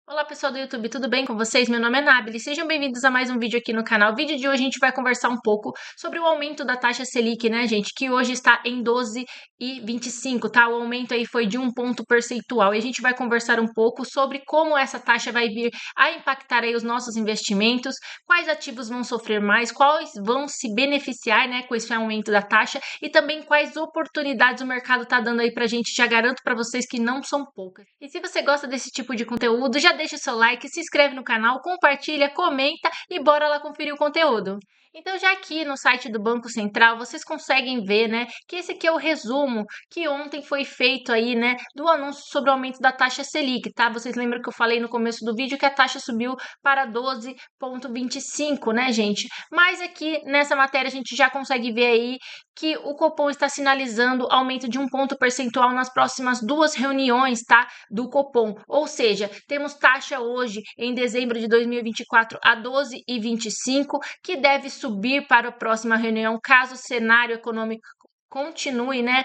Olá pessoal do YouTube, tudo bem com vocês? Meu nome é Nabili, sejam bem-vindos a mais um vídeo aqui no canal. O vídeo de hoje a gente vai conversar um pouco sobre o aumento da taxa Selic, né, gente? Que hoje está em 12,25, tá? O aumento aí foi de 1 ponto percentual e a gente vai conversar um pouco sobre como essa taxa vai vir a impactar aí os nossos investimentos, quais ativos vão sofrer mais, quais vão se beneficiar, né, com esse aumento da taxa e também quais oportunidades o mercado tá dando aí pra gente. Já garanto pra vocês que não são poucas. E se você gosta desse tipo de conteúdo, já deixa o seu like, se inscreve no canal, compartilha, comenta e bora lá conferir o conteúdo. Então, já aqui no site do Banco Central, vocês conseguem ver, né, que esse aqui é o resumo que ontem foi feito aí, né, do anúncio sobre o aumento da taxa Selic, tá? Vocês lembram que eu falei no começo do vídeo que a taxa subiu para 12,25, né, gente? Mas aqui nessa matéria a gente já consegue ver aí que o Copom está sinalizando aumento de 1 ponto percentual nas próximas duas reuniões, tá? Do Copom. Ou seja, temos taxa hoje, em dezembro de 2024, a 12,25, que deve subir para a próxima reunião, caso o cenário econômico continue, né,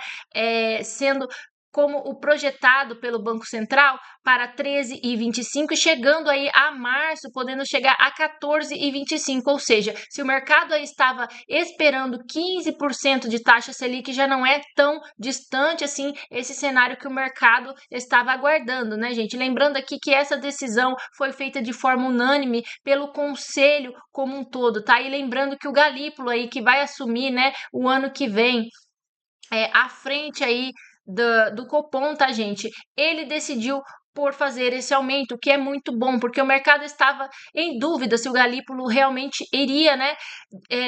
sendo como o projetado pelo Banco Central para 13,25 e chegando aí a março, podendo chegar a 14,25, ou seja, se o mercado aí estava esperando 15% de taxa Selic, já não é tão distante assim esse cenário que o mercado estava aguardando, né, gente? Lembrando aqui que essa decisão foi feita de forma unânime pelo Conselho como um todo, tá? E lembrando que o Galípolo aí, que vai assumir, né, o ano que vem, à frente aí do Copom, tá, gente? Ele decidiu por fazer esse aumento, o que é muito bom, porque o mercado estava em dúvida se o Galípolo realmente iria, né,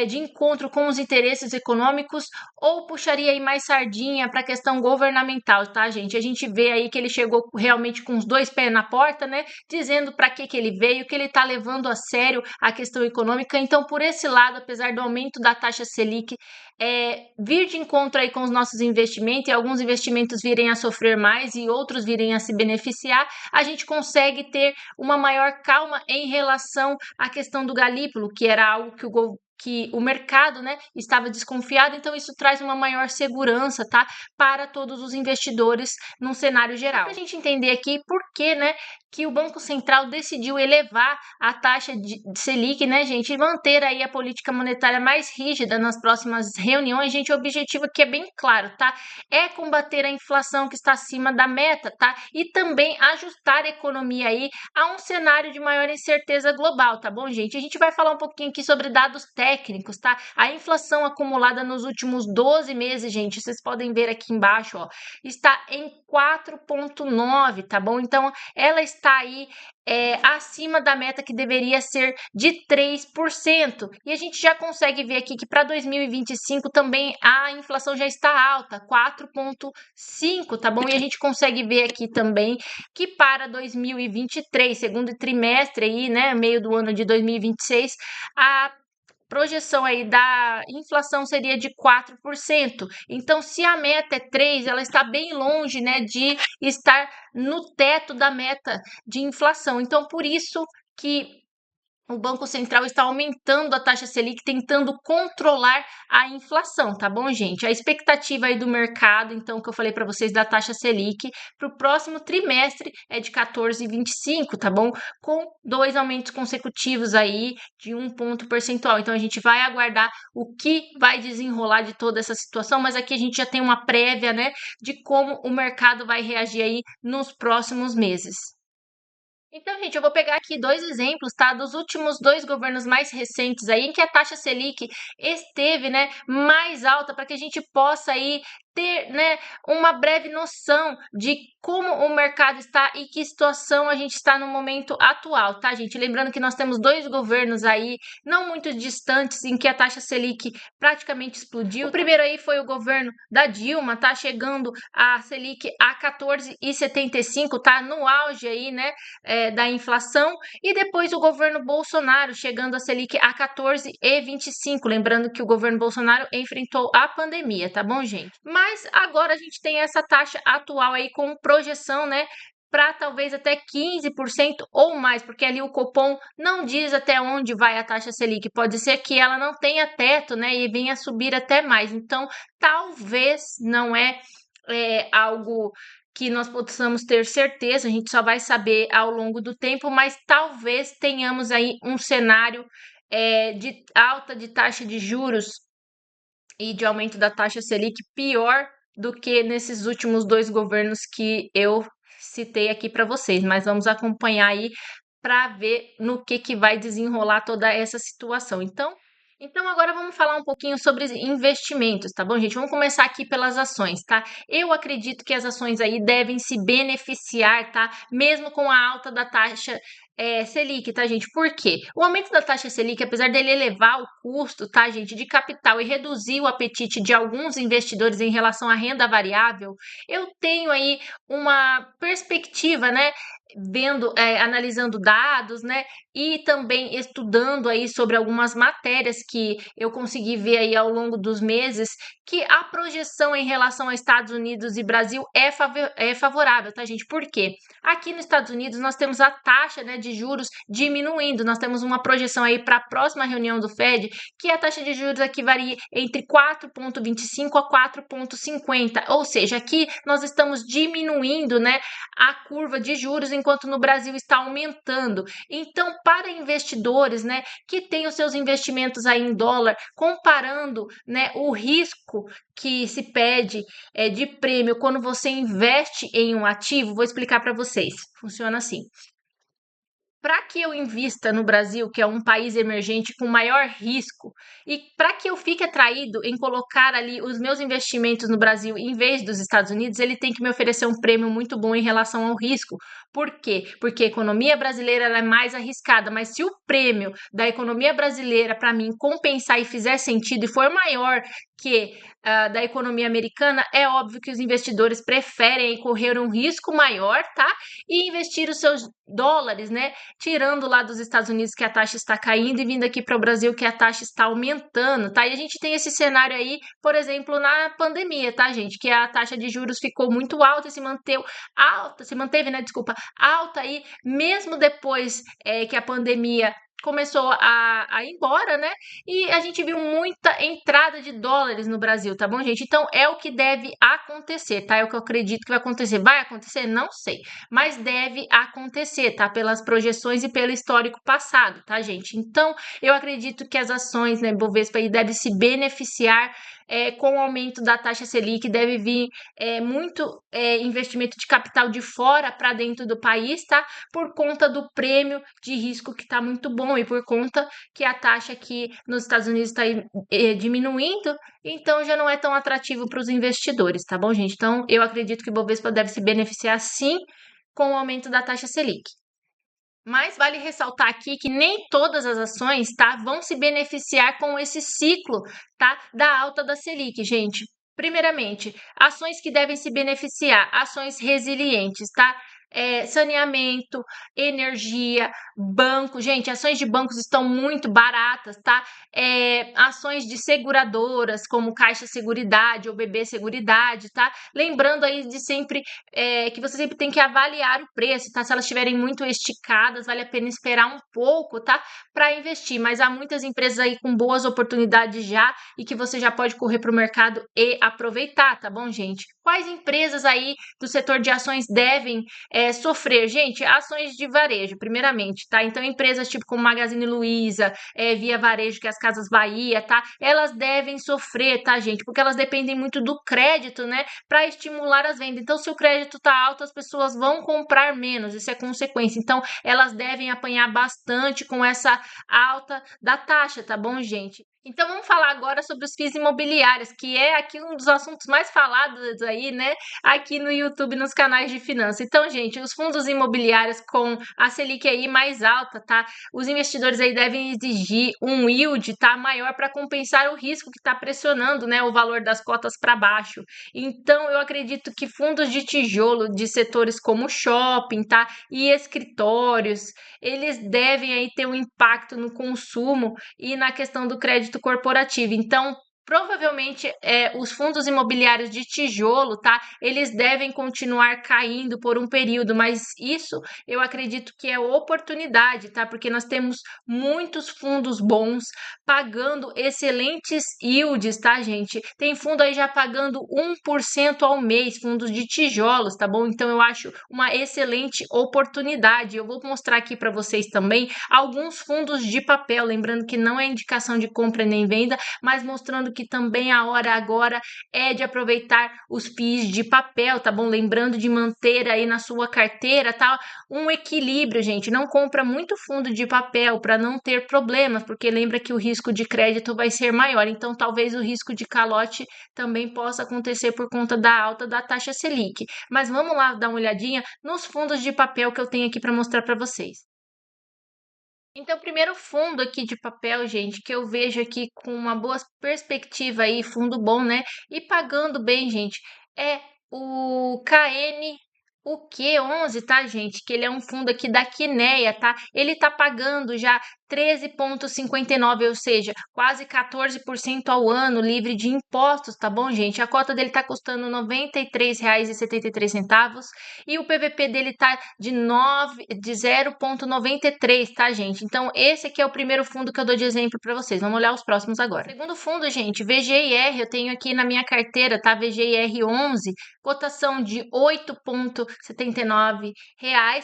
de encontro com os interesses econômicos ou puxaria aí mais sardinha para a questão governamental, tá, gente? A gente vê aí que ele chegou realmente com os dois pés na porta, né, dizendo para que ele veio, que ele está levando a sério a questão econômica. Então, por esse lado, apesar do aumento da taxa Selic, vir de encontro aí com os nossos investimentos e alguns investimentos virem a sofrer mais e outros virem a se beneficiar, a gente consegue ter uma maior calma em relação à questão do Galípolo, que era algo que o mercado, né, estava desconfiado. Então isso traz uma maior segurança, tá, para todos os investidores num cenário geral. Para a gente entender aqui por que, né, que o Banco Central decidiu elevar a taxa de Selic, né, gente, e manter aí a política monetária mais rígida nas próximas reuniões. Gente, o objetivo aqui é bem claro, tá? É combater a inflação que está acima da meta, tá? E também ajustar a economia aí a um cenário de maior incerteza global, tá bom, gente? A gente vai falar um pouquinho aqui sobre dados técnicos, tá? A inflação acumulada nos últimos 12 meses, gente, vocês podem ver aqui embaixo, ó, está em 4,9, tá bom? Então, ela está aí acima da meta que deveria ser de 3%. E a gente já consegue ver aqui que para 2025 também a inflação já está alta, 4,5, tá bom? E a gente consegue ver aqui também que para 2023, segundo trimestre aí, né, meio do ano de 2026, a projeção aí da inflação seria de 4%. Então, se a meta é 3, ela está bem longe, né, de estar no teto da meta de inflação. Então, por isso que o Banco Central está aumentando a taxa Selic, tentando controlar a inflação, tá bom, gente? A expectativa aí do mercado, então, que eu falei para vocês da taxa Selic para o próximo trimestre é de 14,25, tá bom? Com 2 aumentos consecutivos aí de 1 ponto percentual. Então, a gente vai aguardar o que vai desenrolar de toda essa situação, mas aqui a gente já tem uma prévia, né, de como o mercado vai reagir aí nos próximos meses. Então, gente, eu vou pegar aqui dois exemplos, tá? Dos últimos dois governos mais recentes aí, em que a taxa Selic esteve, né, mais alta, para que a gente possa aí ter, né, uma breve noção de como o mercado está e que situação a gente está no momento atual, tá, gente? Lembrando que nós temos dois governos aí, não muito distantes, em que a taxa Selic praticamente explodiu. O primeiro aí foi o governo da Dilma, tá? Chegando a Selic a 14,75, tá? No auge aí, né, da inflação, e depois o governo Bolsonaro chegando a Selic a 14,25, lembrando que o governo Bolsonaro enfrentou a pandemia, tá bom, gente? Mas agora a gente tem essa taxa atual aí com projeção, né, para talvez até 15% ou mais, porque ali o Copom não diz até onde vai a taxa Selic, pode ser que ela não tenha teto, né, e venha subir até mais. Então, talvez não é algo que nós possamos ter certeza, a gente só vai saber ao longo do tempo, mas talvez tenhamos aí um cenário de alta de taxa de juros e de aumento da taxa Selic pior do que nesses últimos dois governos que eu citei aqui para vocês. Mas vamos acompanhar aí para ver no que vai desenrolar toda essa situação. Então agora vamos falar um pouquinho sobre investimentos, tá bom, gente? Vamos começar aqui pelas ações, tá? Eu acredito que as ações aí devem se beneficiar, tá? Mesmo com a alta da taxa Selic, tá, gente? Por quê? O aumento da taxa Selic, apesar dele elevar o custo, tá, gente, de capital e reduzir o apetite de alguns investidores em relação à renda variável, eu tenho aí uma perspectiva, né? Vendo, analisando dados, né? E também estudando aí sobre algumas matérias que eu consegui ver aí ao longo dos meses, que a projeção em relação a Estados Unidos e Brasil é favorável, tá, gente? Por quê? Aqui nos Estados Unidos nós temos a taxa, né, de juros diminuindo. Nós temos uma projeção aí para a próxima reunião do Fed que a taxa de juros aqui varia entre 4,25 a 4,50. Ou seja, aqui nós estamos diminuindo, né, a curva de juros, enquanto no Brasil está aumentando. Então, para investidores, né, que têm os seus investimentos aí em dólar, comparando, né, o risco que se pede de prêmio quando você investe em um ativo, vou explicar para vocês. Funciona assim. Para que eu invista no Brasil, que é um país emergente com maior risco, e para que eu fique atraído em colocar ali os meus investimentos no Brasil em vez dos Estados Unidos, ele tem que me oferecer um prêmio muito bom em relação ao risco. Por quê? Porque a economia brasileira ela é mais arriscada, mas se o prêmio da economia brasileira para mim compensar e fizer sentido e for maior que da economia americana, é óbvio que os investidores preferem correr um risco maior, tá? E investir os seus dólares, né? Tirando lá dos Estados Unidos que a taxa está caindo e vindo aqui para o Brasil que a taxa está aumentando, tá? E a gente tem esse cenário aí, por exemplo, na pandemia, tá, gente? Que a taxa de juros ficou muito alta e se manteve, né? Desculpa, alta aí, mesmo depois que a pandemia começou a ir embora, né? E a gente viu muita entrada de dólares no Brasil, tá bom, gente? Então é o que deve acontecer, tá? É o que eu acredito que vai acontecer. Vai acontecer? Não sei, mas deve acontecer, tá? Pelas projeções e pelo histórico passado, tá, gente? Então eu acredito que as ações, né, Bovespa aí deve se beneficiar com o aumento da taxa Selic, deve vir muito investimento de capital de fora para dentro do país, tá? Por conta do prêmio de risco que está muito bom e por conta que a taxa aqui nos Estados Unidos está diminuindo, então já não é tão atrativo para os investidores, tá bom, gente? Então eu acredito que o Bovespa deve se beneficiar sim com o aumento da taxa Selic. Mas vale ressaltar aqui que nem todas as ações, tá, vão se beneficiar com esse ciclo, tá, da alta da Selic, gente. Primeiramente, ações que devem se beneficiar, ações resilientes, tá? Saneamento, energia, banco. Gente, ações de bancos estão muito baratas, tá? Ações de seguradoras, como Caixa Seguridade ou BB Seguridade, tá? Lembrando aí de sempre que você sempre tem que avaliar o preço, tá? Se elas estiverem muito esticadas, vale a pena esperar um pouco, tá? Para investir. Mas há muitas empresas aí com boas oportunidades já e que você já pode correr para o mercado e aproveitar, tá bom, gente? Quais empresas aí do setor de ações devem sofrer? Gente, ações de varejo, primeiramente, tá? Então, empresas tipo como Magazine Luiza, Via Varejo, que é as Casas Bahia, tá? Elas devem sofrer, tá, gente? Porque elas dependem muito do crédito, né? Para estimular as vendas. Então, se o crédito tá alto, as pessoas vão comprar menos, isso é consequência. Então, elas devem apanhar bastante com essa alta da taxa, tá bom, gente? Então vamos falar agora sobre os FIIs imobiliários, que é aqui um dos assuntos mais falados aí, né? Aqui no YouTube, nos canais de finanças. Então, gente, os fundos imobiliários com a Selic aí mais alta, tá? Os investidores aí devem exigir um yield, tá? Maior para compensar o risco que está pressionando, né? O valor das cotas para baixo. Então, eu acredito que fundos de tijolo de setores como shopping, tá? E escritórios, eles devem aí ter um impacto no consumo e na questão do crédito corporativo. Então, Provavelmente os fundos imobiliários de tijolo, tá? Eles devem continuar caindo por um período, mas isso eu acredito que é oportunidade, tá? Porque nós temos muitos fundos bons pagando excelentes yields, tá, gente? Tem fundo aí já pagando 1% ao mês, fundos de tijolos, tá bom? Então eu acho uma excelente oportunidade. Eu vou mostrar aqui para vocês também alguns fundos de papel, lembrando que não é indicação de compra nem venda, mas mostrando que também a hora agora é de aproveitar os FIIs de papel, tá bom? Lembrando de manter aí na sua carteira, tá? Um equilíbrio, gente. Não compra muito fundo de papel para não ter problemas, porque lembra que o risco de crédito vai ser maior. Então, talvez o risco de calote também possa acontecer por conta da alta da taxa Selic. Mas vamos lá dar uma olhadinha nos fundos de papel que eu tenho aqui para mostrar para vocês. Então, o primeiro fundo aqui de papel, gente, que eu vejo aqui com uma boa perspectiva aí, fundo bom, né? E pagando bem, gente, é o KN, o Q11, tá, gente? Que ele é um fundo aqui da Quineia, tá? Ele tá pagando já 13,59, ou seja, quase 14% ao ano, livre de impostos, tá bom, gente? A cota dele tá custando R$ 93,73 e o PVP dele tá de 0,93, tá, gente? Então, esse aqui é o primeiro fundo que eu dou de exemplo para vocês. Vamos olhar os próximos agora. Segundo fundo, gente, VGIR, eu tenho aqui na minha carteira, tá? VGIR 11, cotação de R$ 8,79,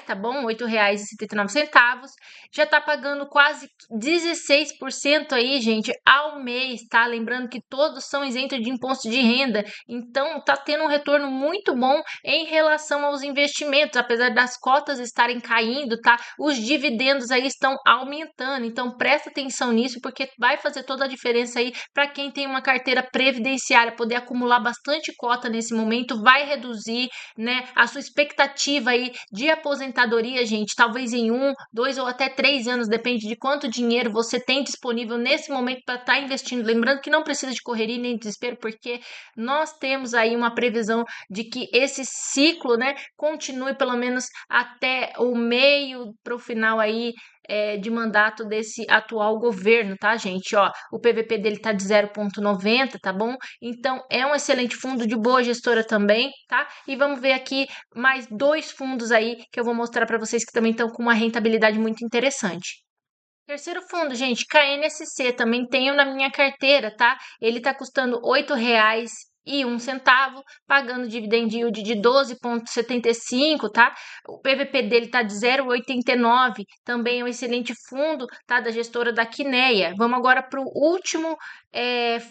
tá bom? R$ 8,79. Já tá pagando quase 16% aí, gente, ao mês, tá? Lembrando que todos são isentos de imposto de renda. Então, tá tendo um retorno muito bom em relação aos investimentos, apesar das cotas estarem caindo, tá? Os dividendos aí estão aumentando. Então, presta atenção nisso, porque vai fazer toda a diferença aí para quem tem uma carteira previdenciária, poder acumular bastante cota nesse momento, vai reduzir, né, a sua expectativa aí de aposentadoria, gente, talvez em 1, 2 ou até 3 anos, depende de quanto dinheiro você tem disponível nesse momento para estar investindo. Lembrando que não precisa de correria nem desespero, porque nós temos aí uma previsão de que esse ciclo, né, continue pelo menos até o meio para o final aí de mandato desse atual governo, tá, gente? Ó, o PVP dele tá de 0,90, tá bom? Então, é um excelente fundo de boa gestora também, tá? E vamos ver aqui mais dois fundos aí que eu vou mostrar para vocês que também estão com uma rentabilidade muito interessante. Terceiro fundo, gente, KNSC, também tenho na minha carteira, tá? Ele tá custando R$ 8,01, pagando dividend yield de 12,75, tá? O PVP dele tá de 0,89, também é um excelente fundo, tá? Da gestora da Quineia. Vamos agora para o último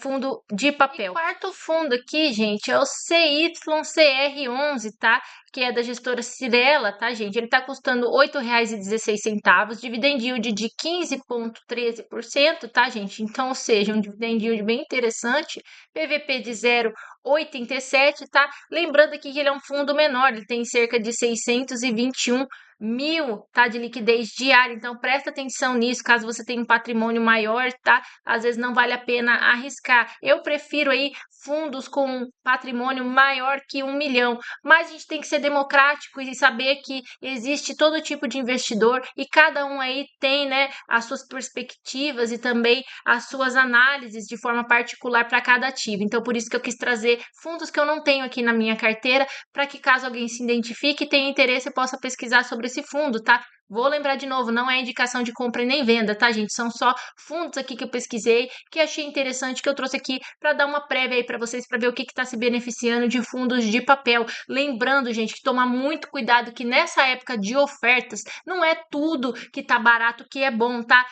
fundo de papel. O quarto fundo aqui, gente, é o CYCR11, tá? Que é da gestora Cirela, tá, gente? Ele tá custando R$ 8,16, dividend yield de 15,13%, tá, gente? Então, ou seja, um dividend yield bem interessante, PVP de 0,87, tá? Lembrando aqui que ele é um fundo menor, ele tem cerca de 621 mil, tá, de liquidez diária, então presta atenção nisso, caso você tenha um patrimônio maior, tá, às vezes não vale a pena arriscar. Eu prefiro aí fundos com patrimônio maior que 1 milhão, mas a gente tem que ser democrático e saber que existe todo tipo de investidor e cada um aí tem, né, as suas perspectivas e também as suas análises de forma particular para cada ativo. Então, por isso que eu quis trazer fundos que eu não tenho aqui na minha carteira, para que caso alguém se identifique e tenha interesse, possa pesquisar sobre esse fundo, tá? Vou lembrar de novo, não é indicação de compra nem venda, tá, gente? São só fundos aqui que eu pesquisei, que achei interessante, que eu trouxe aqui para dar uma prévia aí para vocês, para ver o que está se beneficiando de fundos de papel. Lembrando, gente, que tomar muito cuidado que nessa época de ofertas, não é tudo que tá barato que é bom, tá?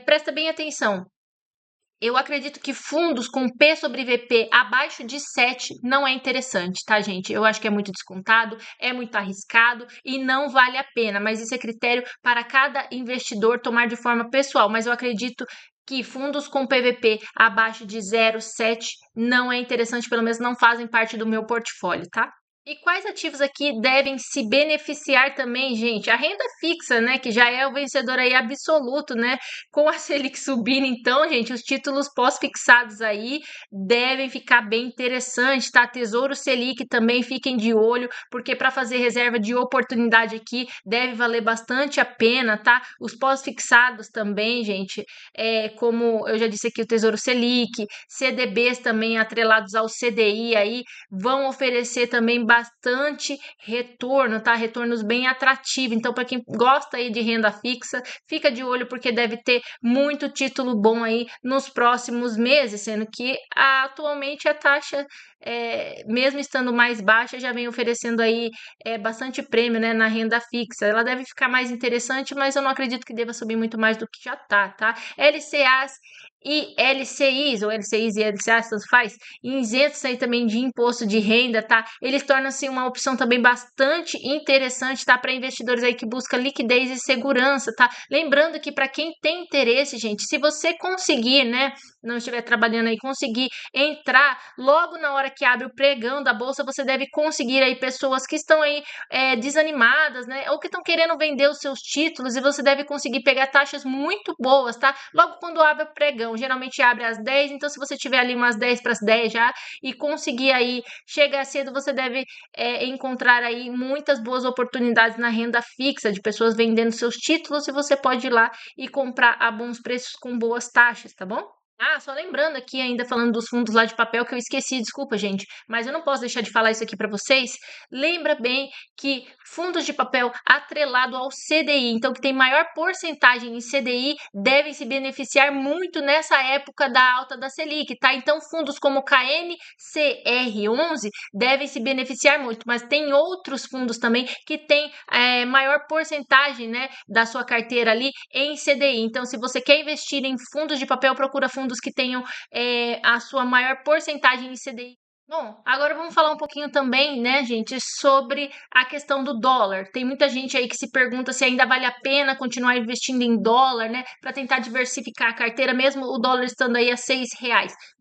Presta bem atenção. Eu acredito que fundos com P sobre VP abaixo de 7 não é interessante, tá, gente? Eu acho que é muito descontado, é muito arriscado e não vale a pena, mas isso é critério para cada investidor tomar de forma pessoal. Mas eu acredito que fundos com PVP abaixo de 0,7 não é interessante, pelo menos não fazem parte do meu portfólio, tá? E quais ativos aqui devem se beneficiar também, gente? A renda fixa, né, que já é o vencedor aí absoluto, né? Com a Selic subindo, então, gente, os títulos pós-fixados aí devem ficar bem interessantes, tá? Tesouro Selic também fiquem de olho, porque para fazer reserva de oportunidade aqui deve valer bastante a pena, tá? Os pós-fixados também, gente, como eu já disse aqui, o Tesouro Selic, CDBs também atrelados ao CDI aí vão oferecer também bastante retorno, tá? Retornos bem atrativos. Então, para quem gosta aí de renda fixa, fica de olho porque deve ter muito título bom aí nos próximos meses, sendo que atualmente a taxa, mesmo estando mais baixa, já vem oferecendo aí bastante prêmio, né, na renda fixa. Ela deve ficar mais interessante, mas eu não acredito que deva subir muito mais do que já tá? LCAs e LCIs, ou LCIs e LCAs, tanto faz, isentos aí também de imposto de renda, tá? Eles tornam-se uma opção também bastante interessante, tá? Para investidores aí que buscam liquidez e segurança, tá? Lembrando que para quem tem interesse, gente, se você conseguir, né, não estiver trabalhando aí, conseguir entrar logo na hora que abre o pregão da bolsa, você deve conseguir aí pessoas que estão aí desanimadas, né, ou que estão querendo vender os seus títulos e você deve conseguir pegar taxas muito boas, tá? Logo quando abre o pregão, geralmente abre às 10, então se você tiver ali umas 10 para as 10 já e conseguir aí chegar cedo, você deve encontrar aí muitas boas oportunidades na renda fixa de pessoas vendendo seus títulos e você pode ir lá e comprar a bons preços com boas taxas, tá bom? Ah, só lembrando aqui, ainda falando dos fundos lá de papel, que eu esqueci, desculpa, gente, mas eu não posso deixar de falar isso aqui para vocês. Lembra bem que fundos de papel atrelado ao CDI, então que tem maior porcentagem em CDI, devem se beneficiar muito nessa época da alta da Selic, tá? Então, fundos como o KNCR11 devem se beneficiar muito, mas tem outros fundos também que têm maior porcentagem, né, da sua carteira ali em CDI. Então, se você quer investir em fundos de papel, procura fundos que tenham a sua maior porcentagem em CDI. Bom, agora vamos falar um pouquinho também, né, gente, sobre a questão do dólar. Tem muita gente aí que se pergunta se ainda vale a pena continuar investindo em dólar, né, para tentar diversificar a carteira, mesmo o dólar estando aí a R$ 6.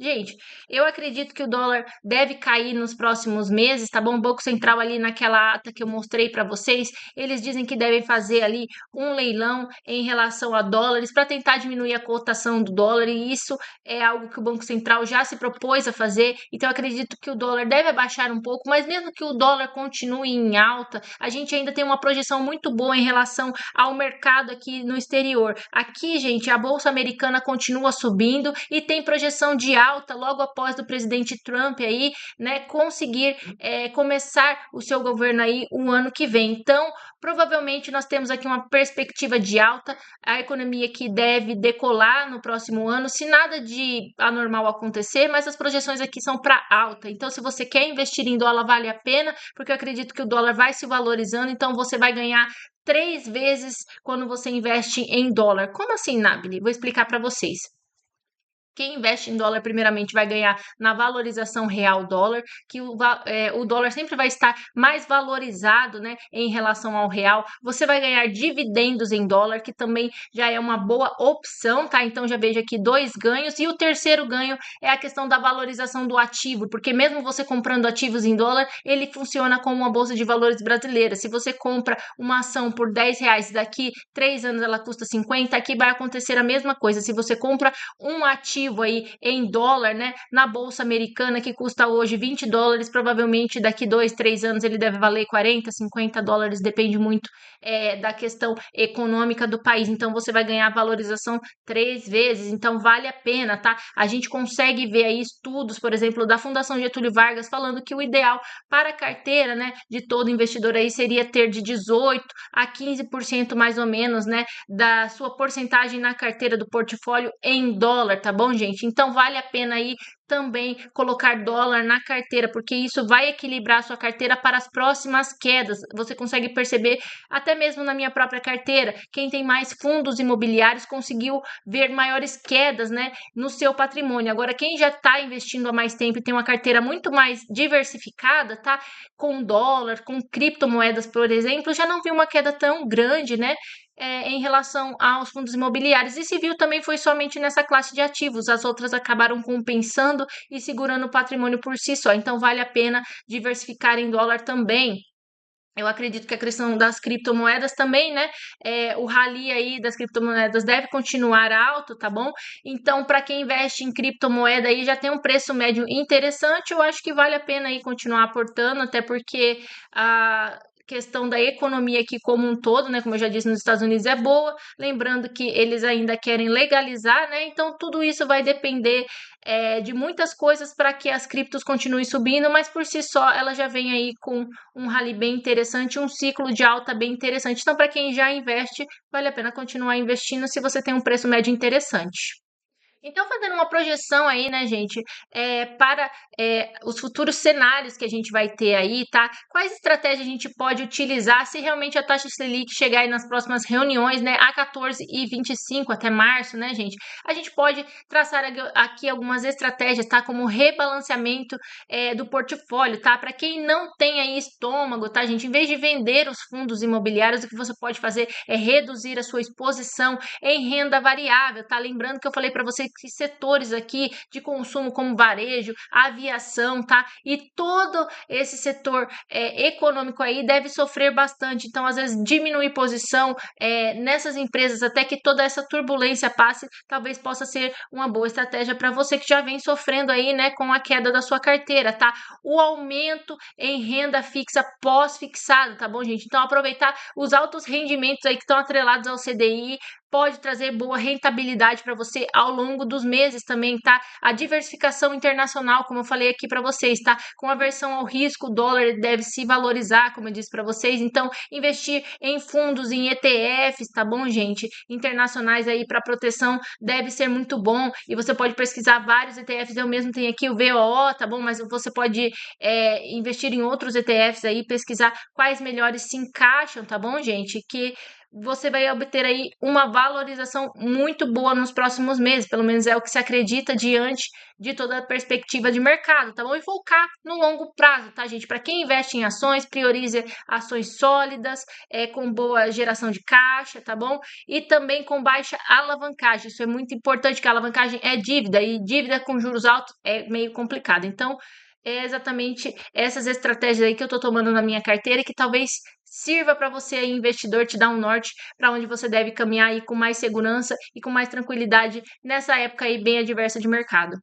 Gente, eu acredito que o dólar deve cair nos próximos meses, tá bom? O Banco Central ali naquela ata que eu mostrei para vocês, eles dizem que devem fazer ali um leilão em relação a dólares para tentar diminuir a cotação do dólar, e isso é algo que o Banco Central já se propôs a fazer. Então, eu acredito que o dólar deve abaixar um pouco, mas mesmo que o dólar continue em alta, a gente ainda tem uma projeção muito boa em relação ao mercado aqui no exterior. Aqui, gente, a Bolsa Americana continua subindo e tem projeção de alta logo após o presidente Trump aí, né, conseguir começar o seu governo aí o ano que vem. Então, provavelmente nós temos aqui uma perspectiva de alta, a economia que deve decolar no próximo ano, se nada de anormal acontecer, mas as projeções aqui são para alta. Então, se você quer investir em dólar, vale a pena, porque eu acredito que o dólar vai se valorizando, então você vai ganhar 3 vezes quando você investe em dólar. Como assim, Nabili? Vou explicar para vocês. Quem investe em dólar, primeiramente, vai ganhar na valorização real dólar, que o dólar sempre vai estar mais valorizado, né, em relação ao real. Você vai ganhar dividendos em dólar, que também já é uma boa opção, tá? Então, já vejo aqui 2 ganhos. E o terceiro ganho é a questão da valorização do ativo, porque mesmo você comprando ativos em dólar, ele funciona como uma bolsa de valores brasileira. Se você compra uma ação por R$ 10, daqui 3 anos ela custa 50, aqui vai acontecer a mesma coisa. Se você compra um ativo aí em dólar, né, na bolsa americana que custa hoje US$ 20, provavelmente daqui 2, 3 anos ele deve valer 40, 50 dólares, depende muito da questão econômica do país. Então você vai ganhar valorização 3 vezes, então vale a pena, tá? A gente consegue ver aí estudos, por exemplo, da Fundação Getúlio Vargas falando que o ideal para a carteira, né, de todo investidor aí seria ter de 18 a 15% mais ou menos, né, da sua porcentagem na carteira do portfólio em dólar, tá bom, gente? Então vale a pena aí também colocar dólar na carteira, porque isso vai equilibrar a sua carteira para as próximas quedas. Você consegue perceber até mesmo na minha própria carteira, quem tem mais fundos imobiliários conseguiu ver maiores quedas, né, no seu patrimônio. Agora, quem já está investindo há mais tempo e tem uma carteira muito mais diversificada, tá, com dólar, com criptomoedas, por exemplo, já não viu uma queda tão grande, né, em relação aos fundos imobiliários. E se viu também foi somente nessa classe de ativos, as outras acabaram compensando e segurando o patrimônio por si só. Então vale a pena diversificar em dólar também. Eu acredito que a questão das criptomoedas também, né? O rally aí das criptomoedas deve continuar alto, tá bom? Então, para quem investe em criptomoeda aí já tem um preço médio interessante, eu acho que vale a pena aí continuar aportando, até porque a questão da economia aqui como um todo, né? Como eu já disse, nos Estados Unidos é boa. Lembrando que eles ainda querem legalizar, né? Então, tudo isso vai depender de muitas coisas para que as criptos continuem subindo, mas por si só ela já vem aí com um rally bem interessante, um ciclo de alta bem interessante. Então, para quem já investe, vale a pena continuar investindo se você tem um preço médio interessante. Então, fazendo uma projeção aí, né, gente, para os futuros cenários que a gente vai ter aí, tá? Quais estratégias a gente pode utilizar se realmente a taxa Selic chegar aí nas próximas reuniões, né, a 14 e 25 até março, né, gente? A gente pode traçar aqui algumas estratégias, tá? Como rebalanceamento do portfólio, tá? Para quem não tem aí estômago, tá, gente? Em vez de vender os fundos imobiliários, o que você pode fazer é reduzir a sua exposição em renda variável, tá? Lembrando que eu falei para você que setores aqui de consumo como varejo, aviação, tá? E todo esse setor econômico aí deve sofrer bastante. Então, às vezes, diminuir posição nessas empresas até que toda essa turbulência passe, talvez possa ser uma boa estratégia para você que já vem sofrendo aí, né, com a queda da sua carteira, tá? O aumento em renda fixa pós-fixado, tá bom, gente? Então, aproveitar os altos rendimentos aí que estão atrelados ao CDI, pode trazer boa rentabilidade para você ao longo dos meses também, tá? A diversificação internacional, como eu falei aqui para vocês, tá? Com aversão ao risco, o dólar deve se valorizar, como eu disse para vocês. Então, investir em fundos, em ETFs, tá bom, gente? Internacionais aí para proteção deve ser muito bom. E você pode pesquisar vários ETFs. Eu mesmo tenho aqui o VOO, tá bom? Mas você pode investir em outros ETFs aí, pesquisar quais melhores se encaixam, tá bom, gente? Que você vai obter aí uma valorização muito boa nos próximos meses, pelo menos é o que se acredita diante de toda a perspectiva de mercado, tá bom? E focar no longo prazo, tá, gente? Para quem investe em ações, priorize ações sólidas, com boa geração de caixa, tá bom? E também com baixa alavancagem. Isso é muito importante, que a alavancagem é dívida, e dívida com juros altos é meio complicado. Então, é exatamente essas estratégias aí que eu tô tomando na minha carteira e que talvez sirva para você aí, investidor, te dar um norte para onde você deve caminhar aí com mais segurança e com mais tranquilidade nessa época aí bem adversa de mercado.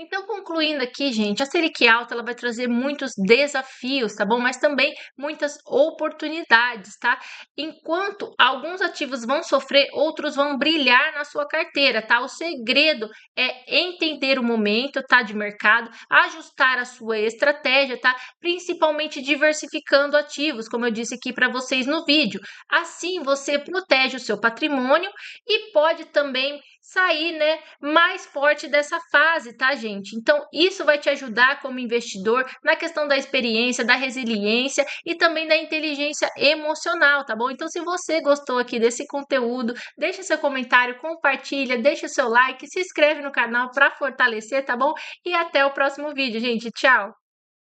Então, concluindo aqui, gente, a Selic alta ela vai trazer muitos desafios, tá bom? Mas também muitas oportunidades, tá? Enquanto alguns ativos vão sofrer, outros vão brilhar na sua carteira, tá? O segredo é entender o momento, tá, de mercado, ajustar a sua estratégia, tá? Principalmente diversificando ativos, como eu disse aqui para vocês no vídeo. Assim, você protege o seu patrimônio e pode também sair, né, mais forte dessa fase, tá, gente? Então, isso vai te ajudar como investidor na questão da experiência, da resiliência e também da inteligência emocional, tá bom? Então, se você gostou aqui desse conteúdo, deixa seu comentário, compartilha, deixa seu like, se inscreve no canal para fortalecer, tá bom? E até o próximo vídeo, gente. Tchau!